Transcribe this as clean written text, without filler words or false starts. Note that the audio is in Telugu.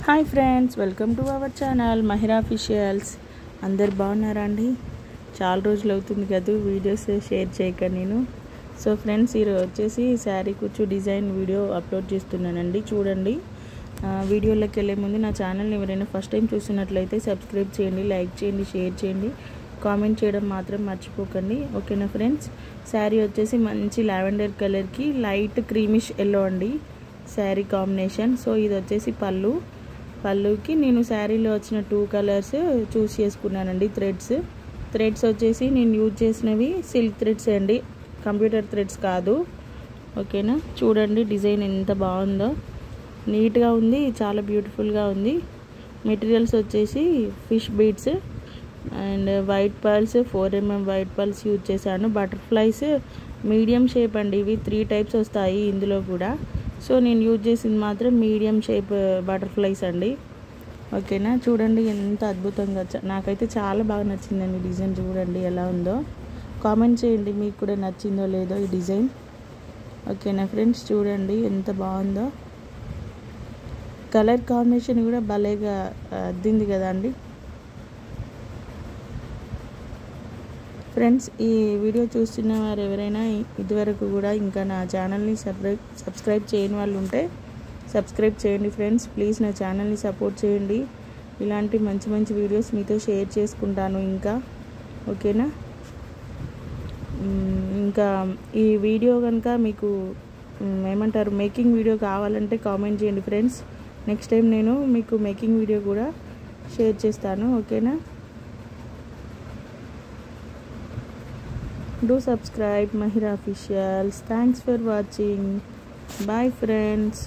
Hi friends, welcome to our channel Mahira officials. అందరు బాగున్నారా అండి? చాలా రోజులు అవుతుంది కదా వీడియోస్ షేర్ చేయక నేను. సో ఫ్రెండ్స్, ఈరోజు వచ్చేసి శారీ కుచ్చు డిజైన్ వీడియో అప్లోడ్ చేస్తున్నానండి. చూడండి. వీడియోలోకి వెళ్ళే ముందు నా ఛానల్ని ఎవరైనా ఫస్ట్ టైం చూసినట్లయితే సబ్స్క్రైబ్ చేయండి, లైక్ చేయండి, షేర్ చేయండి, కామెంట్ చేయడం మాత్రం మర్చిపోకండి. ఓకేనా ఫ్రెండ్స్? శారీ వచ్చేసి మంచి లావెండర్ కలర్కి లైట్ క్రీమిష్ ఎల్లో అండి శారీ కాంబినేషన్. సో ఇది వచ్చేసి పళ్ళుకి నేను శారీలో వచ్చిన 2 కలర్స్ చూస్ చేసుకున్నానండి. థ్రెడ్స్ వచ్చేసి నేను యూజ్ చేసినవి సిల్క్ థ్రెడ్స్ అండి, కంప్యూటర్ థ్రెడ్స్ కాదు. ఓకేనా? చూడండి డిజైన్ ఎంత బాగుందో, నీట్గా ఉంది, చాలా బ్యూటిఫుల్గా ఉంది. మెటీరియల్స్ వచ్చేసి fish beads and white pearls, 4mm white pearls use చేశాను. బటర్ఫ్లైస్ మీడియం షేప్ అండి, ఇవి 3 టైప్స్ వస్తాయి ఇందులో కూడా. సో నేను యూజ్ చేసింది మాత్రం మీడియం షేప్ బటర్ఫ్లైస్ అండి. ఓకేనా? చూడండి ఎంత అద్భుతంగా, నాకైతే చాలా బాగా నచ్చిందండి డిజైన్. చూడండి ఎలా ఉందో, కామెంట్ చేయండి మీకు కూడా నచ్చిందో లేదో ఈ డిజైన్. ఓకేనా ఫ్రెండ్స్? చూడండి ఎంత బాగుందో, కలర్ కాంబినేషన్ కూడా భలేగా అద్దింది కదా అండి. ఫ్రెండ్స్, ఈ వీడియో చూస్తున్న వారు ఎవరైనా ఇదివరకు కూడా ఇంకా నా ఛానల్ని సబ్స్క్రైబ్ చేయని వాళ్ళు ఉంటే సబ్స్క్రైబ్ చేయండి ఫ్రెండ్స్. ప్లీజ్ నా ఛానల్ని సపోర్ట్ చేయండి. ఇలాంటి మంచి మంచి వీడియోస్ మీతో షేర్ చేసుకుంటాను ఇంకా. ఓకేనా? ఇంకా ఈ వీడియో కనుక మీకు ఏమంటారు మేకింగ్ వీడియో కావాలంటే కామెంట్ చేయండి ఫ్రెండ్స్. నెక్స్ట్ టైం నేను మీకు మేకింగ్ వీడియో కూడా షేర్ చేస్తాను. ఓకేనా? Do subscribe Mahira Officials. Thanks for watching. Bye friends.